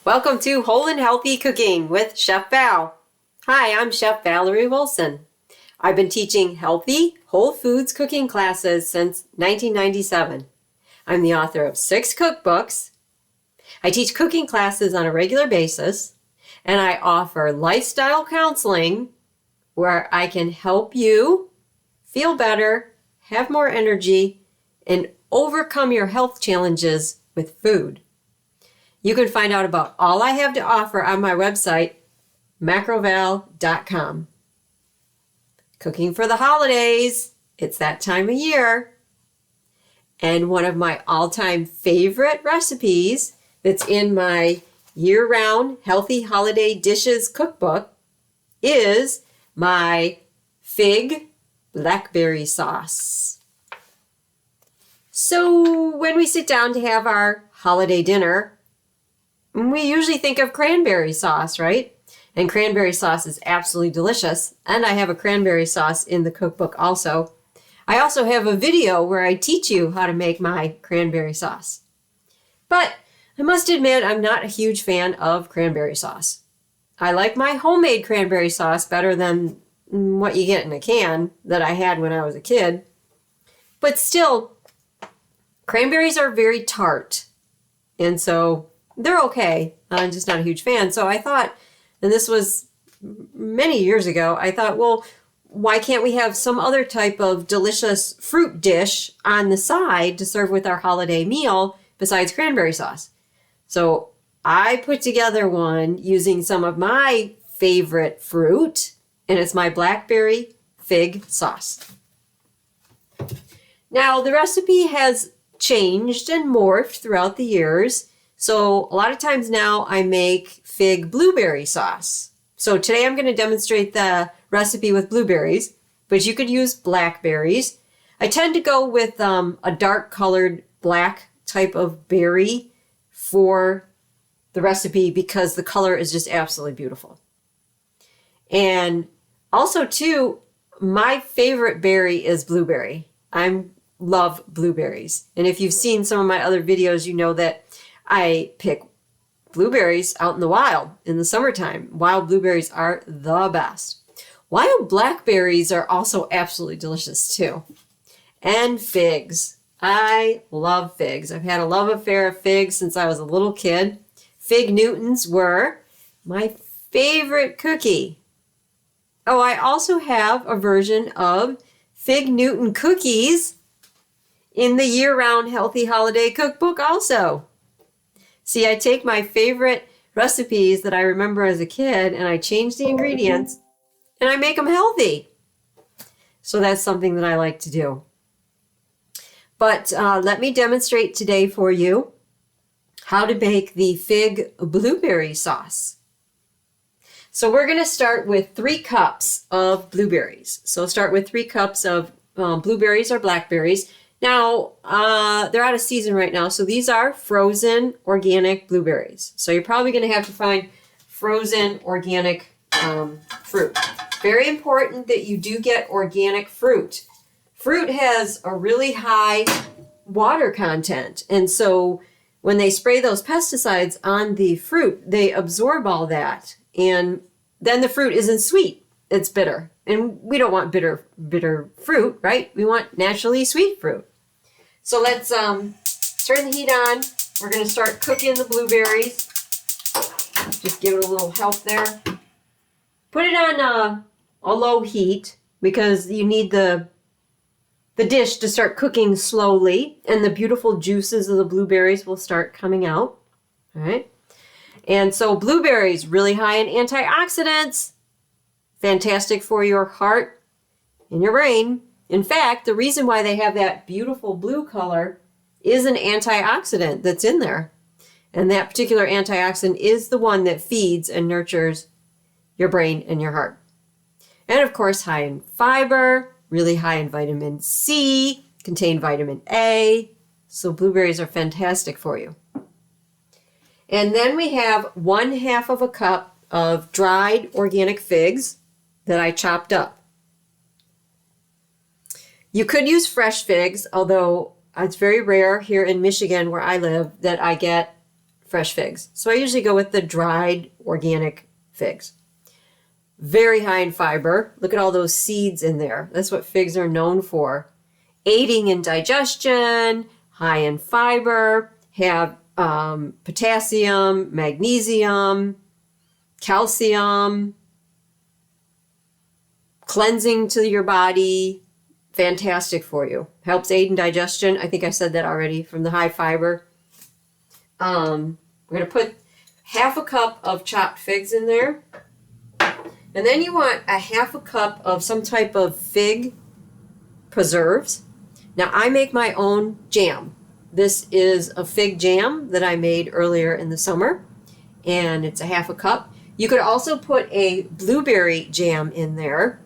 Welcome to Whole and Healthy Cooking with Chef Val. Hi, I'm Chef Valerie Wilson. I've been teaching healthy, whole foods cooking classes since 1997. I'm the author of 6 cookbooks. I teach cooking classes on a regular basis, and I offer lifestyle counseling where I can help you feel better, have more energy, and overcome your health challenges with food. You can find out about all I have to offer on my website, macroval.com. Cooking for the holidays, it's that time of year. And one of my all-time favorite recipes that's in my year-round Healthy Holiday Dishes cookbook is my fig blackberry sauce. So when we sit down to have our holiday dinner, we usually think of cranberry sauce, right? And cranberry sauce is absolutely delicious. And I have a cranberry sauce in the cookbook also. I also have a video where I teach you how to make my cranberry sauce. But I must admit, I'm not a huge fan of cranberry sauce. I like my homemade cranberry sauce better than what you get in a can that I had when I was a kid. But still, cranberries are very tart. And so they're okay. I'm just not a huge fan. So I thought, and this was many years ago, I thought, well, why can't we have some other type of delicious fruit dish on the side to serve with our holiday meal besides cranberry sauce? So I put together one using some of my favorite fruit, and it's my blackberry fig sauce. Now, the recipe has changed and morphed throughout the years. So a lot of times now I make fig blueberry sauce. So today I'm going to demonstrate the recipe with blueberries, but you could use blackberries. I tend to go with a dark colored black type of berry for the recipe because the color is just absolutely beautiful. And also too, my favorite berry is blueberry. I love blueberries. And if you've seen some of my other videos, you know that I pick blueberries out in the wild in the summertime. Wild blueberries are the best. Wild blackberries are also absolutely delicious too. And figs. I love figs. I've had a love affair of figs since I was a little kid. Fig Newtons were my favorite cookie. Oh, I also have a version of Fig Newton cookies in the year-round Healthy Holiday Cookbook also. See, I take my favorite recipes that I remember as a kid and I change the ingredients and I make them healthy. So that's something that I like to do. But let me demonstrate today for you how to make the fig blueberry sauce. So we're going to start with 3 cups of blueberries. So start with 3 cups of blueberries or blackberries. Now, they're out of season right now, so these are frozen organic blueberries. So you're probably going to have to find frozen organic fruit. Very important that you do get organic fruit. Fruit has a really high water content, and so when they spray those pesticides on the fruit, they absorb all that, and then the fruit isn't sweet. It's bitter. And we don't want bitter fruit, right? We want naturally sweet fruit. So let's turn the heat on. We're going to start cooking the blueberries. Just give it a little help there. Put it on a low heat because you need the dish to start cooking slowly and the beautiful juices of the blueberries will start coming out. All right. And so blueberries, really high in antioxidants. Fantastic for your heart and your brain. In fact, the reason why they have that beautiful blue color is an antioxidant that's in there. And that particular antioxidant is the one that feeds and nurtures your brain and your heart. And of course, high in fiber, really high in vitamin C, contain vitamin A. So blueberries are fantastic for you. And then we have 1/2 of a cup of dried organic figs that I chopped up. You could use fresh figs, although it's very rare here in Michigan where I live that I get fresh figs. So I usually go with the dried organic figs. Very high in fiber. Look at all those seeds in there. That's what figs are known for. Aiding in digestion, high in fiber, have potassium, magnesium, calcium, cleansing to your body. Fantastic for you. Helps aid in digestion. I think I said that already from the high fiber. We're going to put half a cup of chopped figs in there. And then you want a half a cup of some type of fig preserves. Now I make my own jam. This is a fig jam that I made earlier in the summer, and it's a half a cup. You could also put a blueberry jam in there.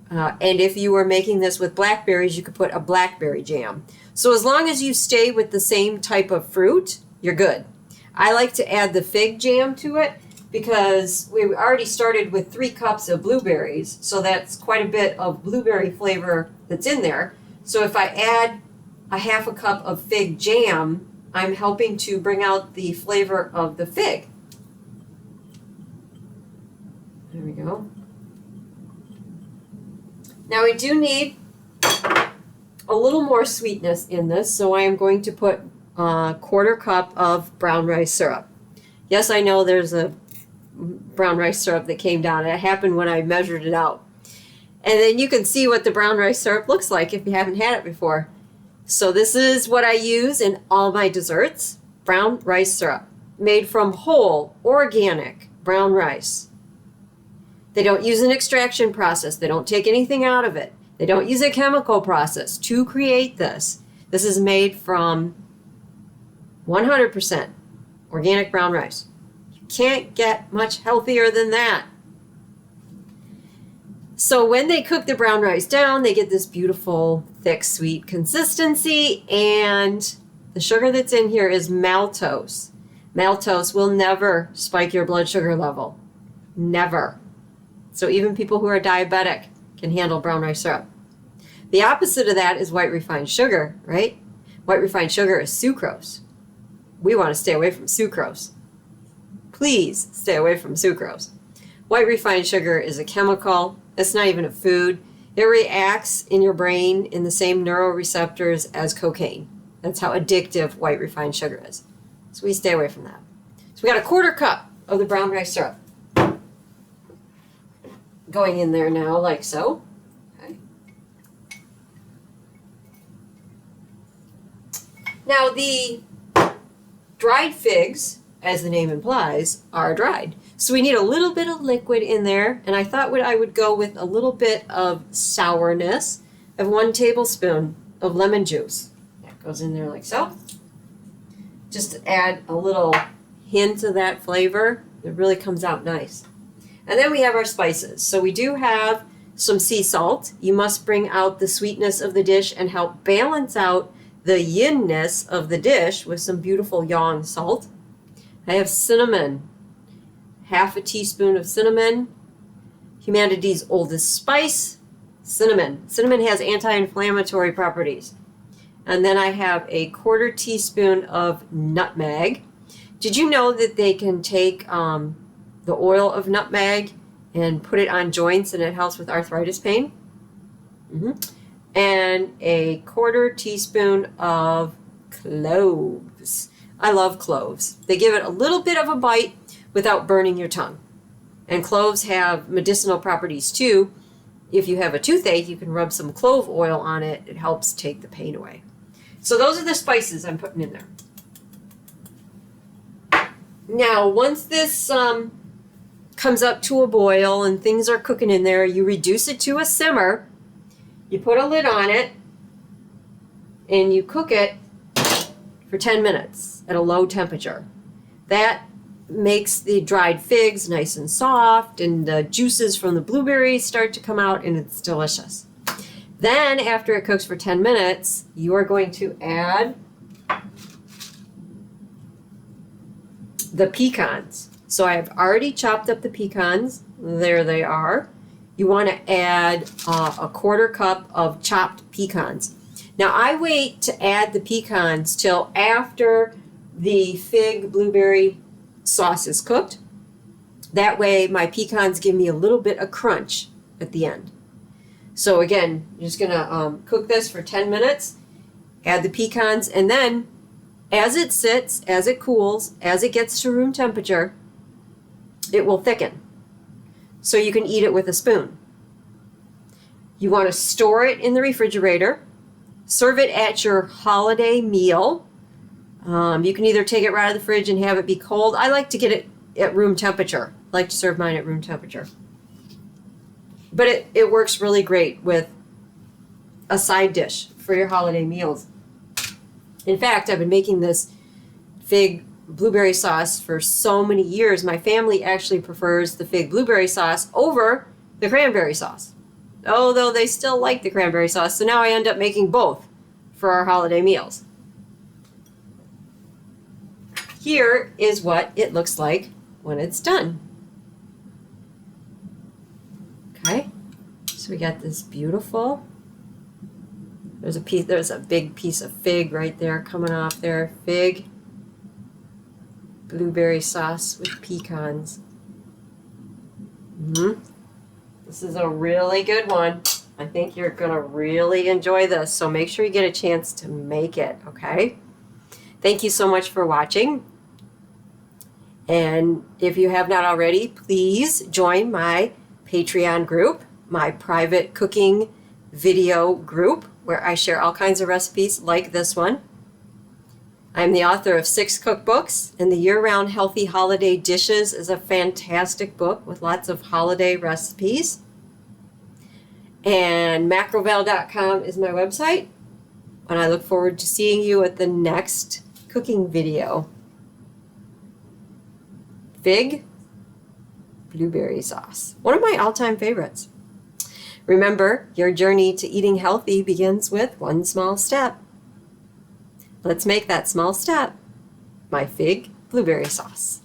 And if you were making this with blackberries, you could put a blackberry jam. So as long as you stay with the same type of fruit, you're good. I like to add the fig jam to it because we already started with 3 cups of blueberries. So that's quite a bit of blueberry flavor that's in there. So if I add a half a cup of fig jam, I'm helping to bring out the flavor of the fig. There we go. Now we do need a little more sweetness in this, so I am going to put a 1/4 cup of brown rice syrup. Yes, I know there's a brown rice syrup that came down. It happened when I measured it out. And then you can see what the brown rice syrup looks like if you haven't had it before. So this is what I use in all my desserts. Brown rice syrup, made from whole, organic brown rice. They don't use an extraction process. They don't take anything out of it. They don't use a chemical process to create this. This is made from 100% organic brown rice. You can't get much healthier than that. So when they cook the brown rice down, they get this beautiful, thick, sweet consistency, and the sugar that's in here is maltose. Maltose will never spike your blood sugar level. Never. So even people who are diabetic can handle brown rice syrup. The opposite of that is white refined sugar, right? White refined sugar is sucrose. We want to stay away from sucrose. Please stay away from sucrose. White refined sugar is a chemical. It's not even a food. It reacts in your brain in the same neuroreceptors as cocaine. That's how addictive white refined sugar is. So we stay away from that. So we got a 1/4 cup of the brown rice syrup going in there now, like so. Okay. Now the dried figs, as the name implies, are dried. So we need a little bit of liquid in there, and I thought I would go with a little bit of sourness of 1 tablespoon of lemon juice. That goes in there like so. Just to add a little hint of that flavor. It really comes out nice. And then we have our spices. So we do have some sea salt. You must bring out the sweetness of the dish and help balance out the yin-ness of the dish with some beautiful yang salt. I have cinnamon. 1/2 teaspoon of cinnamon. Humanity's oldest spice, cinnamon. Cinnamon has anti-inflammatory properties. And then I have a 1/4 teaspoon of nutmeg. Did you know that they can take the oil of nutmeg and put it on joints and it helps with arthritis pain? And a 1/4 teaspoon of cloves. I love cloves. They give it a little bit of a bite without burning your tongue. And cloves have medicinal properties too. If you have a toothache, you can rub some clove oil on it. It helps take the pain away. So those are the spices I'm putting in there. Now, once this comes up to a boil and things are cooking in there, you reduce it to a simmer. You put a lid on it and you cook it for 10 minutes at a low temperature. That makes the dried figs nice and soft, and the juices from the blueberries start to come out, and it's delicious. Then after it cooks for 10 minutes, you are going to add the pecans. So I've already chopped up the pecans. There they are. You want to add a 1/4 cup of chopped pecans. Now I wait to add the pecans till after the fig blueberry sauce is cooked. That way my pecans give me a little bit of crunch at the end. So again, you're just gonna cook this for 10 minutes, add the pecans, and then as it sits, as it cools, as it gets to room temperature, it will thicken. So you can eat it with a spoon. You want to store it in the refrigerator. Serve it at your holiday meal. You can either take it right out of the fridge and have it be cold. I like to get it at room temperature. I like to serve mine at room temperature. But it works really great with a side dish for your holiday meals. In fact, I've been making this fig blueberry sauce for so many years. My family actually prefers the fig blueberry sauce over the cranberry sauce, although they still like the cranberry sauce. So now I end up making both for our holiday meals. Here is what it looks like when it's done. Okay, so we got this beautiful, there's a big piece of fig right there coming off there. Fig blueberry sauce with pecans. This is a really good one. I think you're gonna really enjoy this, so make sure you get a chance to make it, okay? Thank you so much for watching. And if you have not already, please join my Patreon group, my private cooking video group, where I share all kinds of recipes like this one. I'm the author of 6 cookbooks, and the Year-Round Healthy Holiday Dishes is a fantastic book with lots of holiday recipes. And macroval.com is my website, and I look forward to seeing you at the next cooking video. Fig blueberry sauce, one of my all-time favorites. Remember, your journey to eating healthy begins with one small step. Let's make that small step my fig blueberry sauce.